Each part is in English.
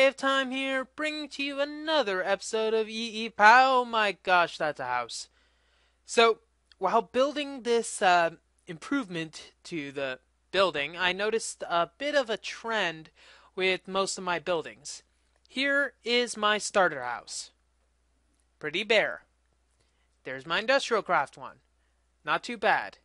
WayofTime here, bringing to you another episode of EEPower. Oh my gosh, that's a house. So, while building this improvement to the building, I noticed a bit of a trend with most of my buildings. Here is my starter house. Pretty bare. There's my industrial craft one. Not too bad.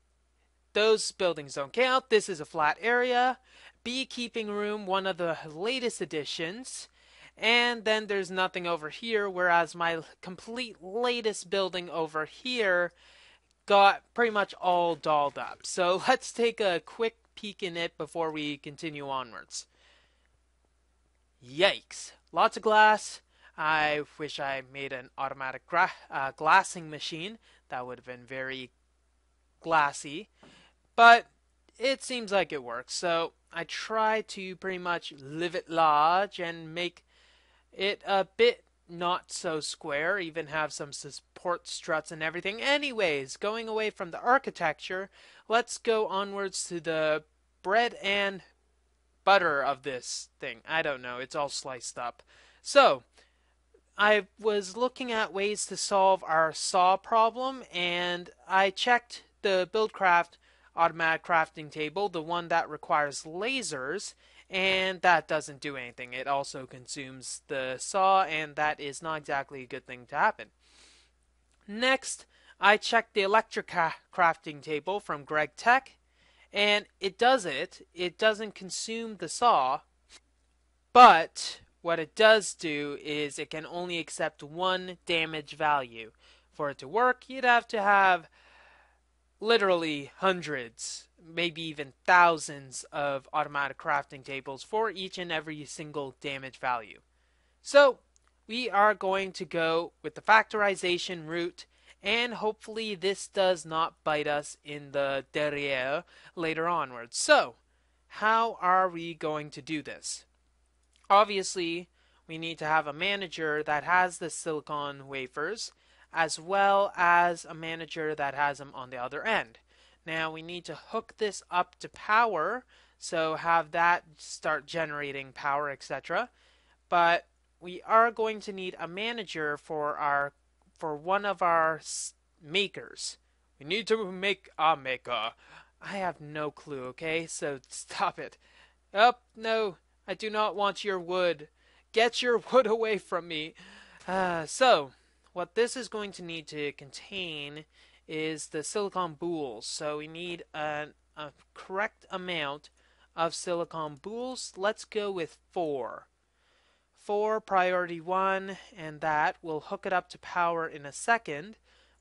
Those buildings don't count. This is a flat area. Beekeeping room, one of the latest additions. And then there's nothing over here, whereas my complete latest building over here got pretty much all dolled up. So let's take a quick peek in it before we continue onwards. Yikes. Lots of glass. I wish I made an automatic glassing machine. That would have been very glassy. But it seems like it works. So I try to pretty much live it large and make it a bit not so square, even have some support struts and everything. Anyways, going away from the architecture, let's go onwards to the bread and butter of this thing. I don't know, it's all sliced up. So, I was looking at ways to solve our saw problem, and I checked the BuildCraft automatic crafting table, the one that requires lasers, and that doesn't do anything. It also consumes the saw, and that is not exactly a good thing to happen. Next, I checked the electric crafting table from Greg Tech, and it does it. It doesn't consume the saw, but what it does do is it can only accept one damage value. For it to work, you'd have to have literally hundreds, maybe even thousands of automatic crafting tables for each and every single damage value. So we are going to go with the factorization route, and hopefully this does not bite us in the derriere later onwards. So how are we going to do this? Obviously, we need to have a manager that has the silicon wafers, as well as a manager that has them on the other end. Now we need to hook this up to power, so have that start generating power, etc. But we are going to need a manager for one of our makers. We need to make a maker. I have no clue, okay? So stop it. Oh, no, I do not want your wood. Get your wood away from me. So, what this is going to need to contain is the silicon boules. So we need a correct amount of silicon boules. Let's go with 4. 4 priority 1, and that will hook it up to power in a second.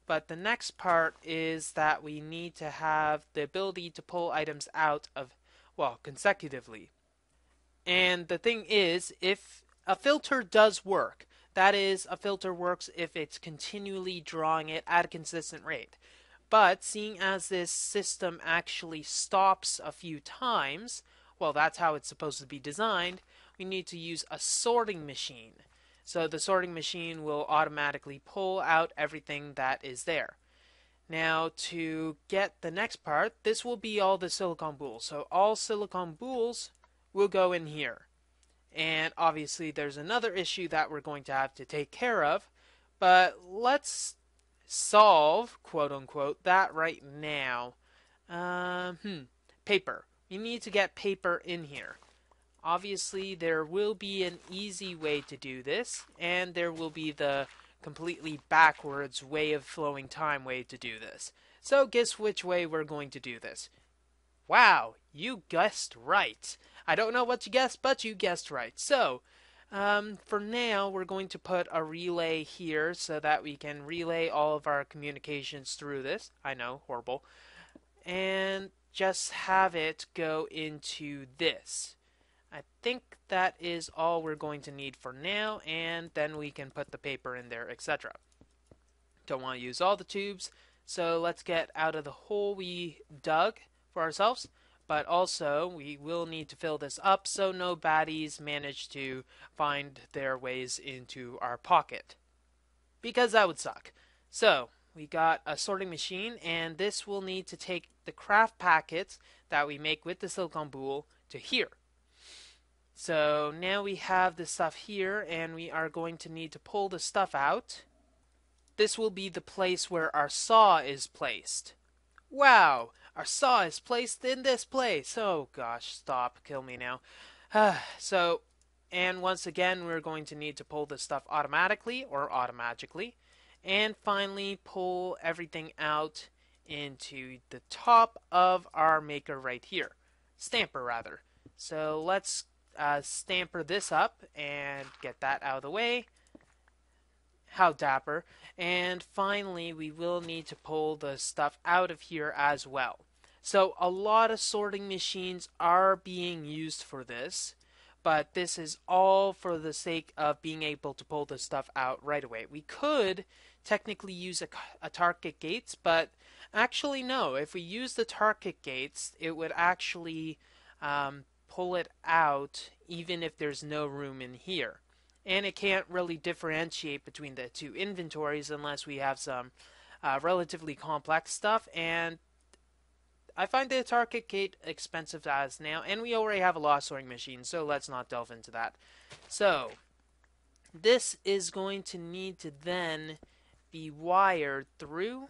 But the next part is that we need to have the ability to pull items out of, well, consecutively. And the thing is, if a filter does work, that is, a filter works if it's continually drawing it at a consistent rate. But seeing as this system actually stops a few times, well, that's how it's supposed to be designed, we need to use a sorting machine. So the sorting machine will automatically pull out everything that is there. Now, to get the next part, this will be all the silicon boules. So all silicon boules will go in here. And obviously there's another issue that we're going to have to take care of, but let's solve, quote unquote, that right now. Paper. We need to get paper in here. Obviously there will be an easy way to do this, and there will be the completely backwards WayofFlowingTime way to do this. So guess which way we're going to do this. Wow, you guessed right. I don't know what you guessed, but you guessed right. So, for now, we're going to put a relay here so that we can relay all of our communications through this. I know, horrible. And just have it go into this. I think that is all we're going to need for now, and then we can put the paper in there, etc. Don't want to use all the tubes, so let's get out of the hole we dug for ourselves. But also, we will need to fill this up so no baddies manage to find their ways into our pocket, because that would suck. So, we got a sorting machine, and this will need to take the craft packets that we make with the silicon boule to here. So now we have the stuff here, and we are going to need to pull the stuff out. This will be the place where our saw is placed. Wow! Our saw is placed in this place! Oh gosh, stop. Kill me now. So, and once again, we're going to need to pull this stuff automatically or automagically. And finally, pull everything out into the top of our maker right here. Stamper, rather. So let's stamper this up and get that out of the way. How dapper. And finally, we will need to pull the stuff out of here as well. So a lot of sorting machines are being used for this, but this is all for the sake of being able to pull the stuff out right away. We could technically use a target gates, but actually no. If we use the target gates, it would actually pull it out even if there's no room in here. And it can't really differentiate between the two inventories unless we have some relatively complex stuff, and I find the target gate expensive as now, and we already have a lot of sorting machine, so let's not delve into that. So, this is going to need to then be wired through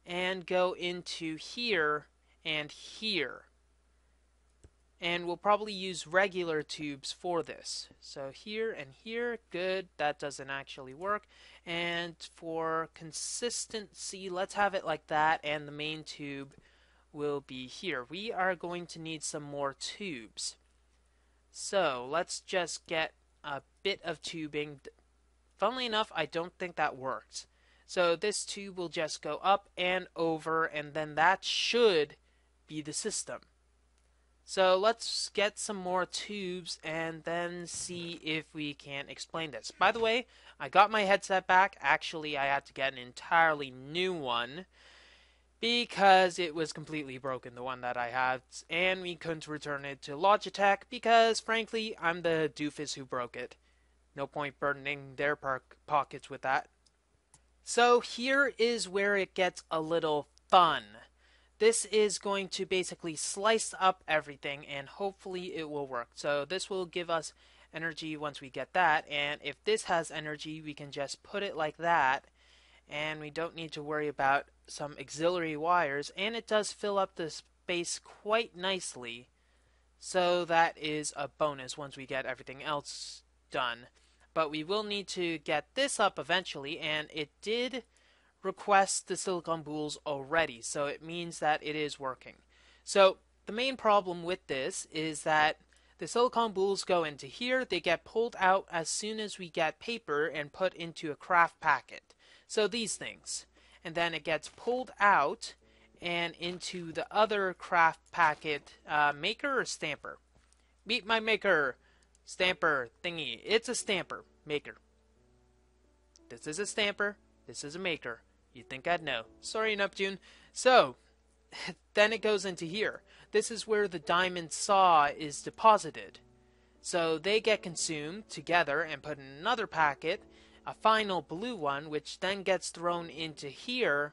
and go into here and here. And we'll probably use regular tubes for this. So here and here, good, that doesn't actually work. And for consistency, let's have it like that, and the main tube will be here. We are going to need some more tubes. So let's just get a bit of tubing. Funnily enough, I don't think that works. So this tube will just go up and over, and then that should be the system. So let's get some more tubes and then see if we can explain this. By the way, I got my headset back. Actually, I had to get an entirely new one because it was completely broken, the one that I had, and we couldn't return it to Logitech because, frankly, I'm the doofus who broke it. No point burdening their pockets with that. So here is where it gets a little fun. This is going to basically slice up everything, and hopefully it will work. So this will give us energy once we get that, and if this has energy, we can just put it like that, and we don't need to worry about some auxiliary wires, and it does fill up the space quite nicely. So that is a bonus once we get everything else done. But we will need to get this up eventually, and it did request the silicon boules already, so it means that it is working. So the main problem with this is that the silicon boules go into here, they get pulled out as soon as we get paper and put into a craft packet. So these things. And then it gets pulled out and into the other craft packet maker or stamper. Meet my maker. Stamper thingy. It's a stamper. Maker. This is a stamper. This is a maker. You'd think I'd know. Sorry, Neptune. So, then it goes into here. This is where the diamond saw is deposited. So they get consumed together and put in another packet, a final blue one, which then gets thrown into here,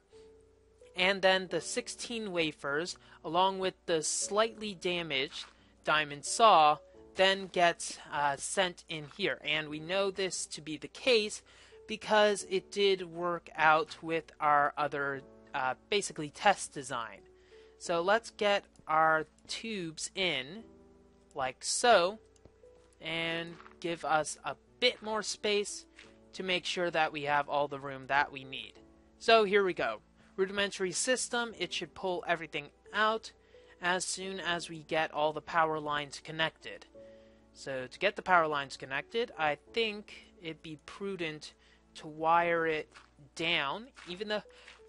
and then the 16 wafers, along with the slightly damaged diamond saw, then gets sent in here. And we know this to be the case because it did work out with our other basically test design. So let's get our tubes in like so and give us a bit more space to make sure that we have all the room that we need. So here we go. Rudimentary system, it should pull everything out as soon as we get all the power lines connected. So to get the power lines connected, I think it'd be prudent to wire it down, even though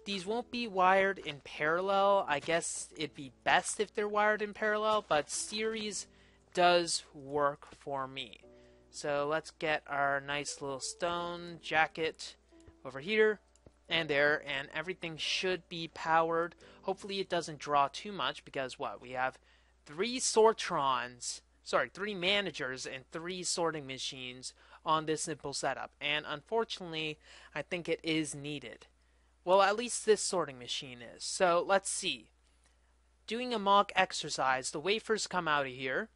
these won't be wired in parallel. I guess it'd be best if they're wired in parallel, but series does work for me. So let's get our nice little stone jacket over here and there, and everything should be powered. Hopefully it doesn't draw too much because what? We have three managers and 3 sorting machines on this simple setup, and unfortunately I think it is needed. Well, at least this sorting machine is. So let's see. Doing a mock exercise, the wafers come out of here,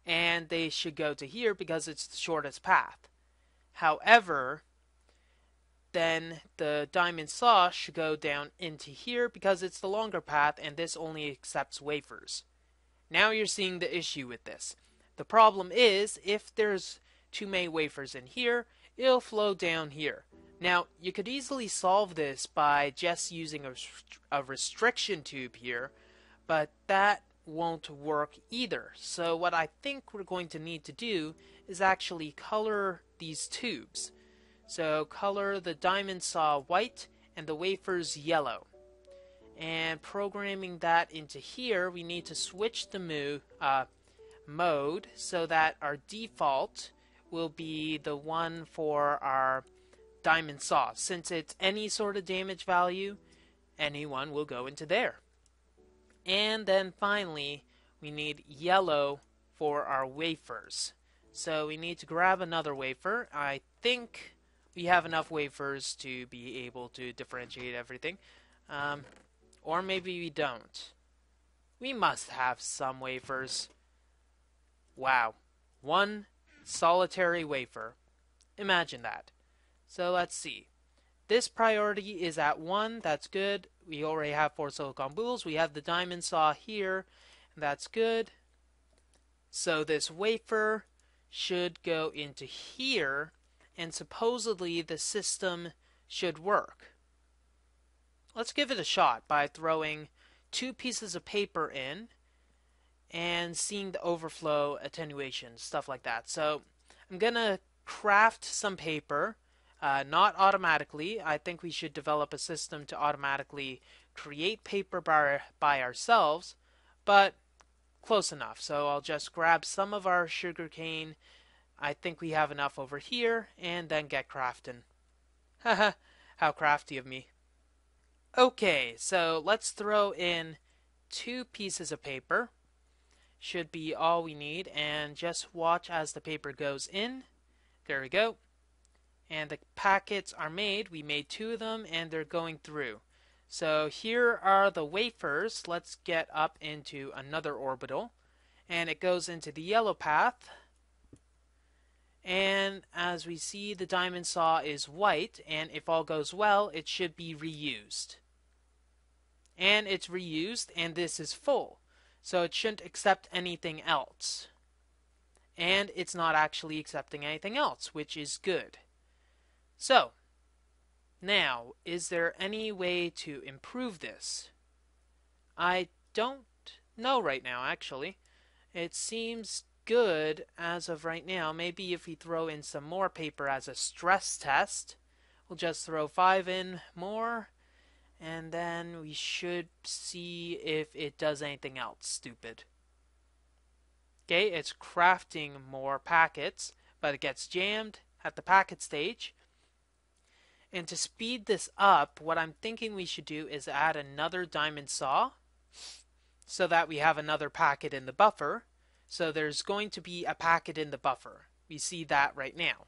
and they should go to here because it's the shortest path. However, then the diamond saw should go down into here because it's the longer path and this only accepts wafers. Now you're seeing the issue with this. The problem is if there's too many wafers in here, it'll flow down here. Now you could easily solve this by just using a restriction tube here, but that won't work either. So what I think we're going to need to do is actually color these tubes. So color the diamond saw white and the wafers yellow. And programming that into here, we need to switch the mode so that our default will be the one for our diamond saw. Since it's any sort of damage value, anyone will go into there. And then finally, we need yellow for our wafers. So we need to grab another wafer. I think we have enough wafers to be able to differentiate everything. Or maybe we don't. We must have some wafers. Wow. One solitary wafer. Imagine that. So let's see. This priority is at 1. That's good. We already have 4 silicon boules. We have the diamond saw here. That's good. So this wafer should go into here. And supposedly the system should work. Let's give it a shot by throwing 2 pieces of paper in and seeing the overflow, attenuation, stuff like that. So I'm going to craft some paper, not automatically. I think we should develop a system to automatically create paper by ourselves, but close enough. So I'll just grab some of our sugarcane. I think we have enough over here, and then get crafting. Haha, how crafty of me. Okay, so let's throw in 2 pieces of paper. Should be all we need, and just watch as the paper goes in. There we go. And the packets are made. We made 2 of them, and they're going through. So here are the wafers. Let's get up into another orbital, and it goes into the yellow path. And as we see, the diamond saw is white, and if all goes well, it should be reused. And it's reused, and this is full. So it shouldn't accept anything else. And it's not actually accepting anything else, which is good. So, now, is there any way to improve this? I don't know right now, actually. It seems good as of right now. Maybe if we throw in some more paper as a stress test, we'll just throw 5 in more, and then we should see if it does anything else stupid. Okay, it's crafting more packets, but it gets jammed at the packet stage. And to speed this up, what I'm thinking we should do is add another diamond saw so that we have another packet in the buffer. So there's going to be a packet in the buffer. We see that right now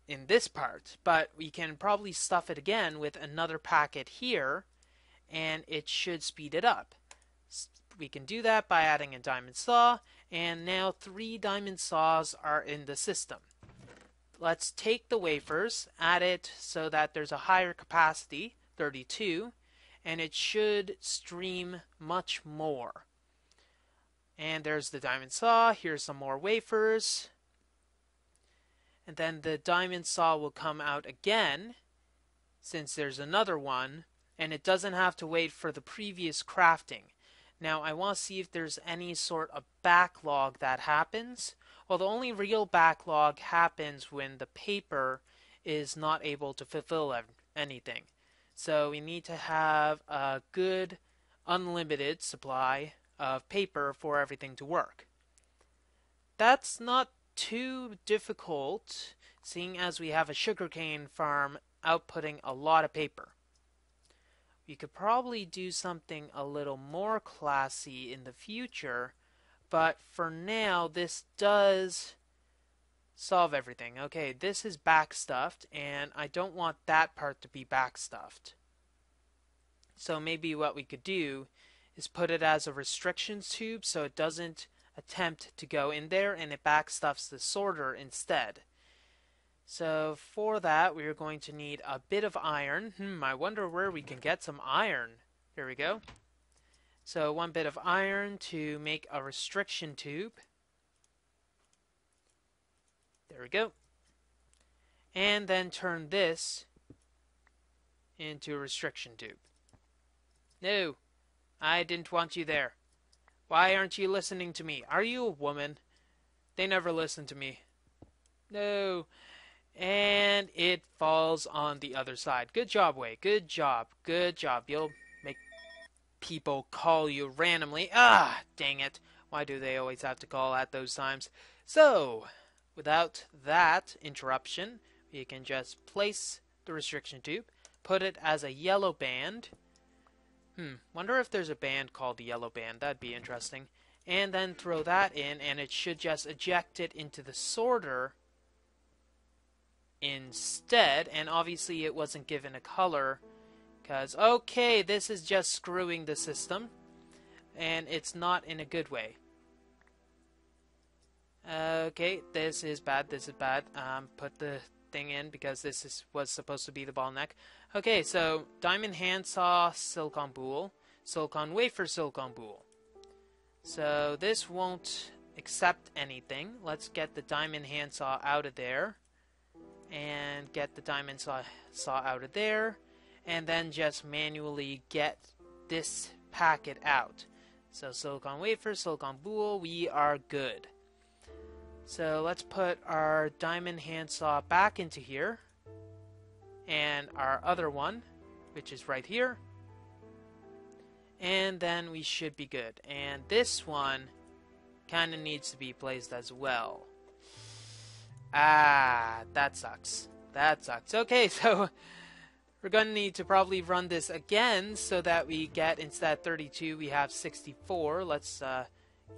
in this part, but we can probably stuff it again with another packet here, and it should speed it up. We can do that by adding a diamond saw, and now 3 diamond saws are in the system. Let's take the wafers, add it so that there's a higher capacity, 32, and it should stream much more. And there's the diamond saw. Here's some more wafers. And then the diamond saw will come out again, since there's another one, and it doesn't have to wait for the previous crafting. Now I want to see if there's any sort of backlog that happens. Well, the only real backlog happens when the paper is not able to fulfill anything. So we need to have a good unlimited supply of paper for everything to work. That's not too difficult, seeing as we have a sugarcane farm outputting a lot of paper. We could probably do something a little more classy in the future, but for now this does solve everything. Okay, this is backstuffed, and I don't want that part to be backstuffed. So maybe what we could do is put it as a restrictions tube so it doesn't attempt to go in there, and it backstuffs the sorter instead. So for that, we are going to need a bit of iron. I wonder where we can get some iron. Here we go. So 1 bit of iron to make a restriction tube. There we go. And then turn this into a restriction tube. No, I didn't want you there. Why aren't you listening to me? Are you a woman? They never listen to me. No. And it falls on the other side. Good job, Way. Good job. Good job. You'll make people call you randomly. Ah, dang it. Why do they always have to call at those times? So, without that interruption, we can just place the restriction tube, put it as a yellow band. Wonder if there's a band called the yellow band. That'd be interesting. And then throw that in, and it should just eject it into the sorter instead. And obviously it wasn't given a color because, okay, this is just screwing the system, and it's not in a good way. Okay, this is bad. This is bad. Put the thing in because was supposed to be the bottleneck. Okay, so diamond handsaw, silicon boule, silicon wafer, silicon boule. So this won't accept anything. Let's get the diamond handsaw out of there, and get the diamond saw out of there, and then just manually get this packet out. So silicon wafer, silicon boule, we are good. So let's put our diamond handsaw back into here, and our other one, which is right here, and then we should be good. And this one kind of needs to be placed as well. Ah, that sucks. That sucks. Okay, so we're going to need to probably run this again so that we get, instead of 32, we have 64. Let's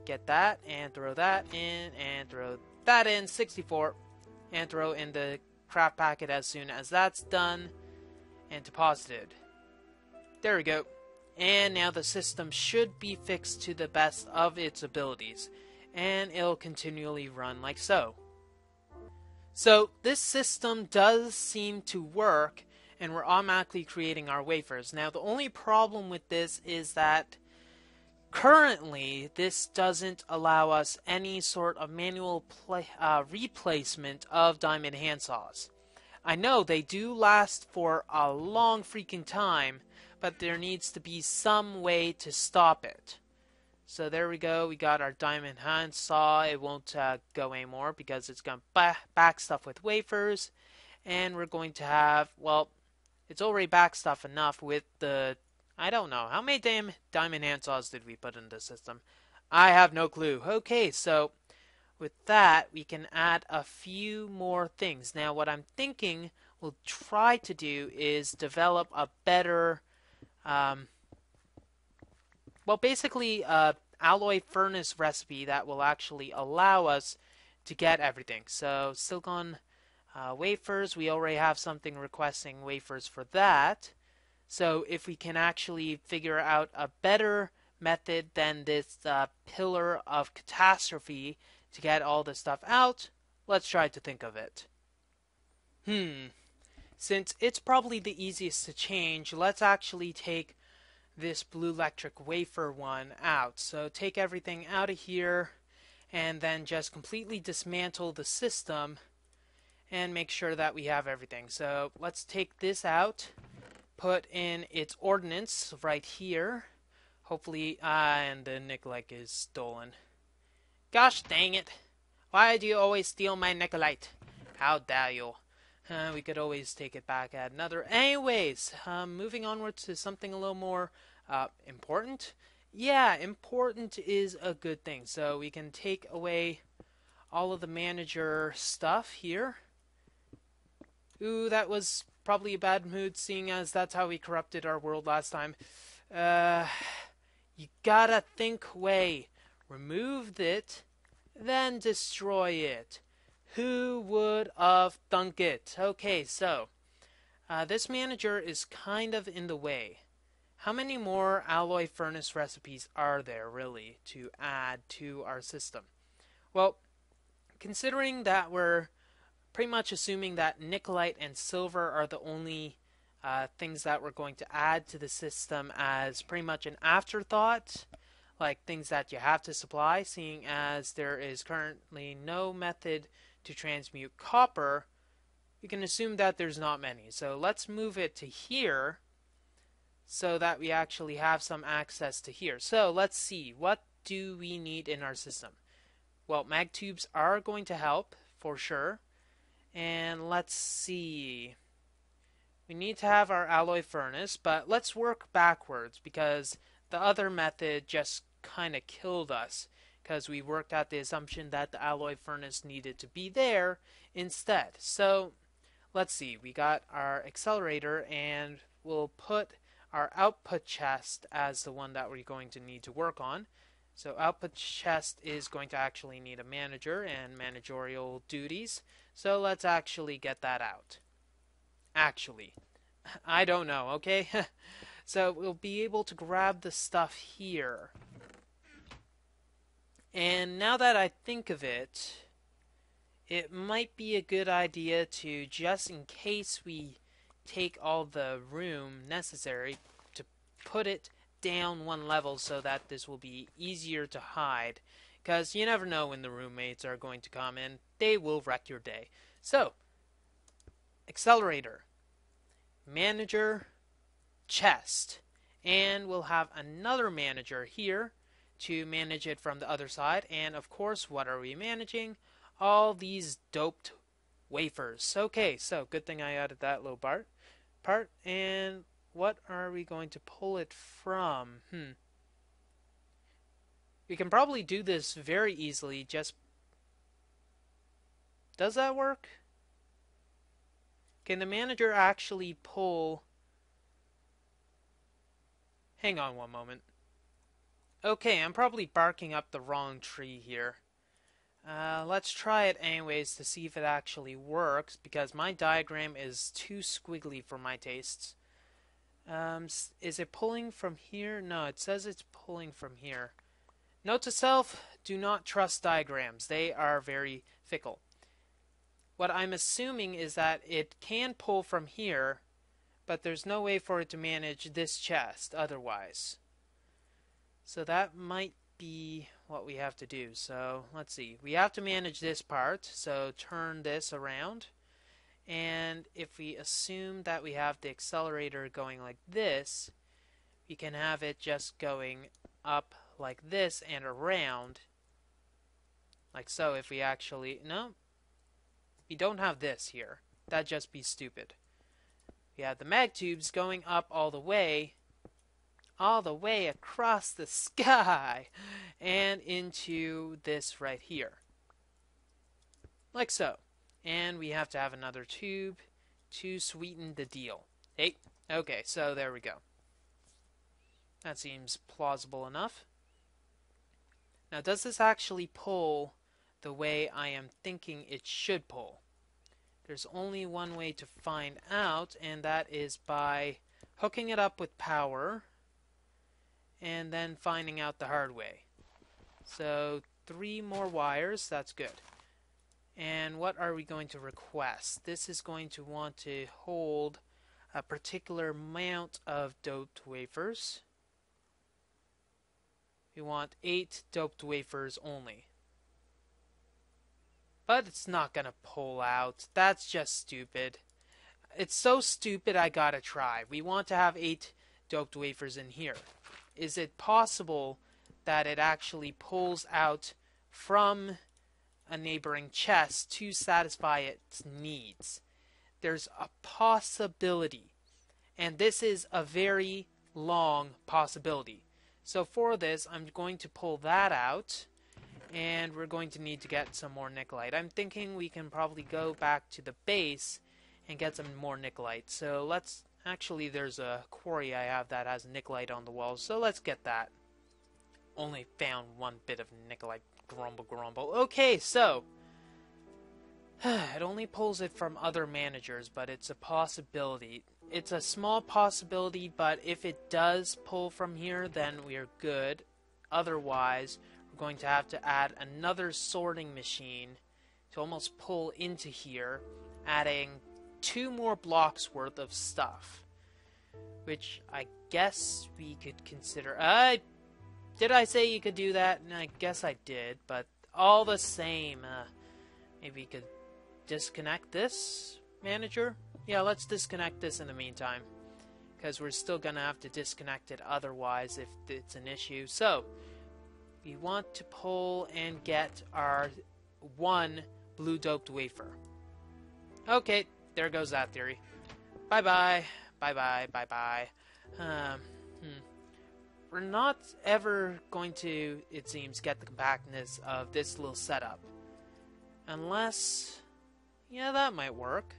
get that and throw that in and throw that in, 64, and throw in the craft packet as soon as that's done and deposited. There we go. And now the system should be fixed to the best of its abilities, and it'll continually run like so. So this system does seem to work, and we're automatically creating our wafers. Now the only problem with this is that currently this doesn't allow us any sort of manual replacement of diamond handsaws. I know they do last for a long freaking time, but there needs to be some way to stop it. So there we go, we got our diamond handsaw. It won't go anymore because it's going to back stuff with wafers. And we're going to have, well, it's already back stuff enough with the, I don't know, how many damn diamond handsaws did we put in the system? I have no clue. Okay, so with that, we can add a few more things. Now, what I'm thinking we'll try to do is develop a better, well, basically, alloy furnace recipe that will actually allow us to get everything. So, silicon wafers, we already have something requesting wafers for that. So, if we can actually figure out a better method than this pillar of catastrophe to get all this stuff out, let's try to think of it. Since it's probably the easiest to change, let's actually take this blue electric wafer one out. So take everything out of here and then just completely dismantle the system and make sure that we have everything. So let's take this out, put in its ordnance right here. Hopefully, and the Nicolite is stolen. Gosh dang it. Why do you always steal my Nicolite? How dare you? We could always take it back at another. Anyways, moving onward to something a little more important. Yeah, important is a good thing. So we can take away all of the manager stuff here. Ooh, that was probably a bad mood, seeing as that's how we corrupted our world last time. You gotta think way. Remove it, then destroy it. Who would have thunk it? Okay, so this manager is kind of in the way. how many more alloy furnace recipes are there really to add to our system? Well, considering that we're pretty much assuming that nickelite and silver are the only things that we're going to add to the system as pretty much an afterthought, like things that you have to supply, seeing as there is currently no method to transmute copper, we can assume that there's not many. So let's move it to here so that we actually have some access to here. So let's see, what do we need in our system? Well, mag tubes are going to help for sure. And let's see. We need to have our alloy furnace, but let's work backwards because the other method just kind of killed us because we worked out the assumption that the alloy furnace needed to be there instead. So let's see. We got our accelerator and we'll put our output chest as the one that we're going to need to work on. So output chest is going to actually need a manager and managerial duties. So let's actually get that out. Actually, I don't know, okay? So we'll be able to grab the stuff here. And now that I think of it, it might be a good idea to, just in case we take all the room necessary, to put it down one level so that this will be easier to hide, because you never know when the roommates are going to come and they will wreck your day. So, accelerator, manager, chest, and we'll have another manager here to manage it from the other side. And of course, what are we managing? All these doped wafers. Okay, so good thing I added that little part. And what are we going to pull it from? We can probably do this very easily. Just, does that work? Can the manager actually pull? Hang on one moment. Okay, I'm probably barking up the wrong tree here. Let's try it anyways to see if it actually works, because my diagram is too squiggly for my tastes. Is it pulling from here? No, it says it's pulling from here. Note to self, do not trust diagrams. They are very fickle. What I'm assuming is that it can pull from here, but there's no way for it to manage this chest otherwise. So that might be what we have to do. So let's see. We have to manage this part, so turn this around. And if we assume that we have the accelerator going like this, we can have it just going up like this and around. Like so. If we actually... No, we don't have this here. That'd just be stupid. We have the mag tubes going up all the way across the sky and into this right here. Like so. And we have to have another tube to sweeten the deal. Hey, okay, so there we go. That seems plausible enough. Now, does this actually pull the way I am thinking it should pull? There's only one way to find out, and that is by hooking it up with power and then finding out the hard way. So 3 more wires, that's good. And what are we going to request? This is going to want to hold a particular amount of doped wafers. We want 8 doped wafers only. But it's not going to pull out. That's just stupid. It's so stupid I gotta try. We want to have 8 doped wafers in here. Is it possible that it actually pulls out from a neighboring chest to satisfy its needs? There's a possibility, and this is a very long possibility. So for this, I'm going to pull that out, and we're going to need to get some more nickelite. I'm thinking we can probably go back to the base and get some more nickelite. So let's... Actually, there's a quarry I have that has nickelite on the walls, so let's get that. Only found 1 bit of nickelite. Grumble, grumble. Okay, so... it only pulls it from other managers, but it's a possibility. it's a small possibility, but if it does pull from here, then we're good. Otherwise, we're going to have to add another sorting machine to almost pull into here, adding 2 more blocks worth of stuff, which I guess we could consider. Did I say you could do that? I guess I did, but all the same, maybe we could disconnect this manager. Yeah, let's disconnect this in the meantime, because we're still gonna have to disconnect it otherwise if it's an issue. So we want to pull and get our 1 blue doped wafer. Okay, there goes that theory. Bye bye, bye bye, bye bye. We're not ever going to, it seems, get the compactness of this little setup, unless, yeah, that might work.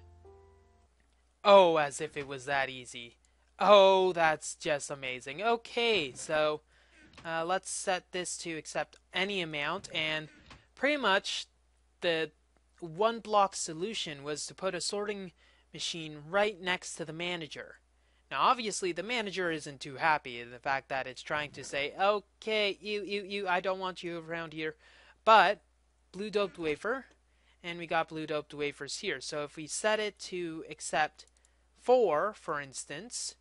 Oh, as if it was that easy. Oh, that's just amazing. Okay, so let's set this to accept any amount, and pretty much the 1 block solution was to put a sorting machine right next to the manager. Now, obviously, the manager isn't too happy in the fact that it's trying to say, okay, you, I don't want you around here. But, blue doped wafer, and we got blue doped wafers here. So if we set it to accept 4, for instance,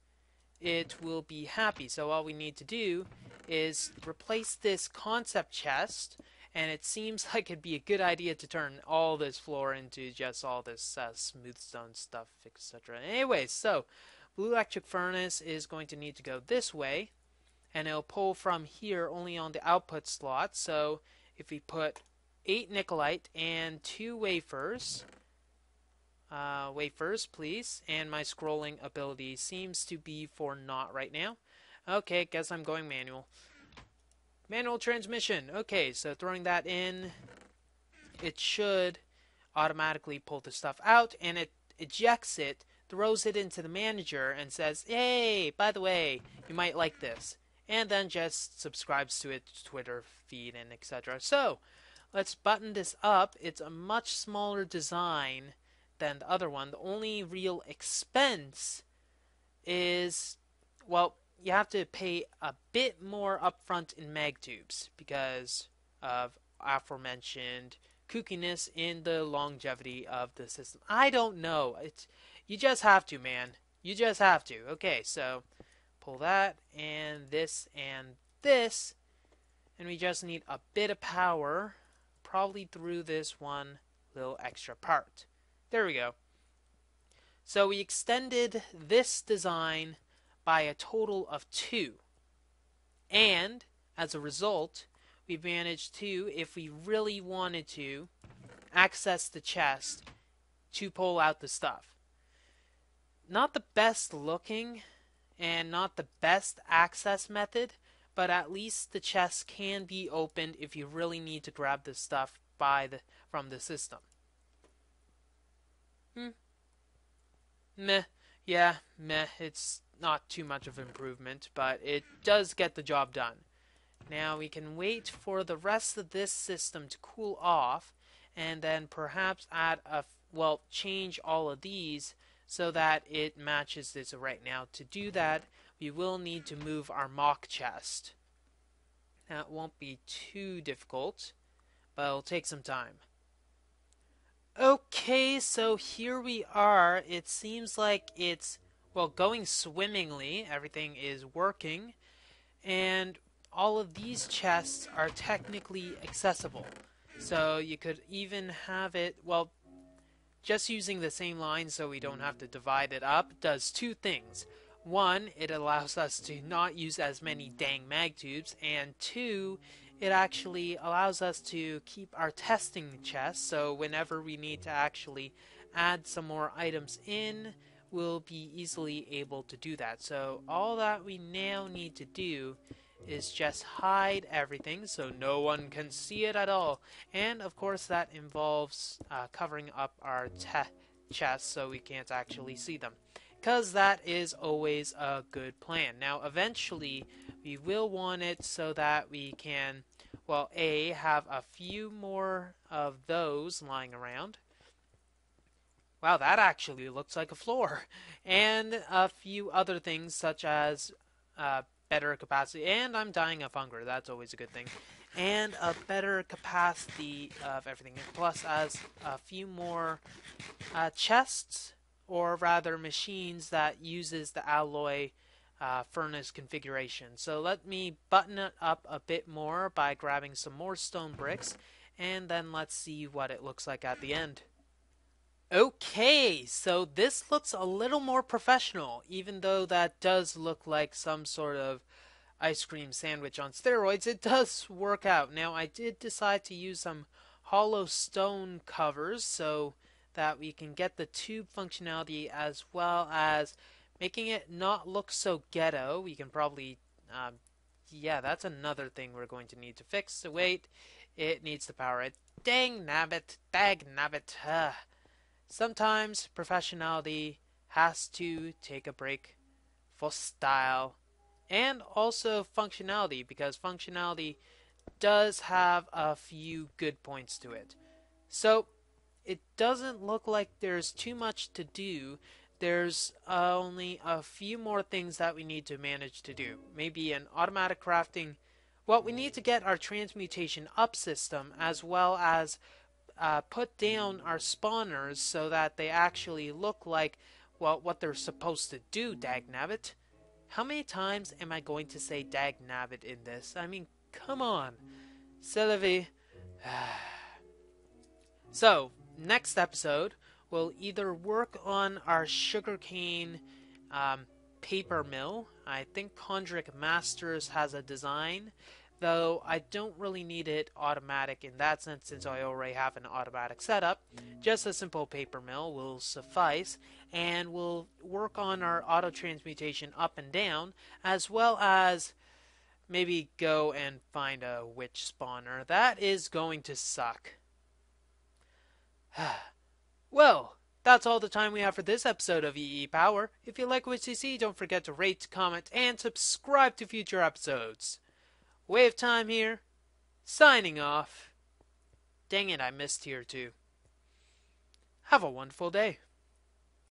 it will be happy. So all we need to do is replace this concept chest, and it seems like it'd be a good idea to turn all this floor into just all this smooth stone stuff, etc. Anyway, so blue electric furnace is going to need to go this way, and it'll pull from here only on the output slot. So if we put 8 nickelite and 2 wafers, wafers please, and my scrolling ability seems to be for not right now. Okay, guess I'm going manual. Manual transmission. Okay, so throwing that in, it should automatically pull the stuff out, and it ejects it, throws it into the manager, and says, hey, by the way, you might like this. And then just subscribes to its Twitter feed and etc. So, let's button this up. It's a much smaller design than the other one. The only real expense is, well, you have to pay a bit more upfront in mag tubes because of aforementioned kookiness in the longevity of the system. I don't know. You just have to, man. You just have to. Okay, so pull that and this, and we just need a bit of power, probably through this one little extra part. There we go. So we extended this design by a total of 2. And, as a result, we've managed to, if we really wanted to, access the chest to pull out the stuff. Not the best looking and not the best access method, but at least the chest can be opened if you really need to grab the stuff from the system. Meh. Yeah, meh. It's not too much of improvement, but it does get the job done. Now we can wait for the rest of this system to cool off, and then perhaps change all of these so that it matches this right now. To do that, we will need to move our mock chest. Now it won't be too difficult, but it'll take some time. Okay, so here we are. It seems like it's, well, going swimmingly. Everything is working, and all of these chests are technically accessible. So you could even have it, well, just using the same line so we don't have to divide it up does 2 things. 1, it allows us to not use as many dang mag tubes, and 2, it actually allows us to keep our testing chests, so whenever we need to actually add some more items in, we'll be easily able to do that. So all that we now need to do is just hide everything so no one can see it at all. And of course that involves covering up our chests so we can't actually see them, because that is always a good plan. Now eventually we will want it so that we can, well, have a few more of those lying around, Wow, that actually looks like a floor. And a few other things such as better capacity. And I'm dying of hunger. That's always a good thing. And a better capacity of everything. Plus, as a few more chests, or rather machines that uses the alloy furnace configuration. So let me button it up a bit more by grabbing some more stone bricks. And then let's see what it looks like at the end. Okay, so this looks a little more professional, even though that does look like some sort of ice cream sandwich on steroids. It does work out. Now, I did decide to use some hollow stone covers so that we can get the tube functionality as well as making it not look so ghetto. We can probably, yeah, that's another thing we're going to need to fix. So wait, it needs to power it. Dang nabbit, dag nabbit. Sometimes professionality has to take a break for style and also functionality, because functionality does have a few good points to it. So it doesn't look like there's too much to do. There's only a few more things that we need to manage to do. Maybe an automatic crafting. Well, we need to get our transmutation up system as well as put down our spawners so that they actually look like, well, what they're supposed to do, dagnabbit. How many times am I going to say dagnabbit in this? I mean, come on. Sylvie. So, next episode, we'll either work on our sugarcane paper mill. I think Chondric Masters has a design, though I don't really need it automatic in that sense since I already have an automatic setup. Just a simple paper mill will suffice, and we'll work on our auto transmutation up and down, as well as maybe go and find a witch spawner. That is going to suck. Well, that's all the time we have for this episode of EEPower. If you like what you see, don't forget to rate, comment, and subscribe to future episodes. WayofTime here, signing off. Dang it, I missed tier 2. Have a wonderful day.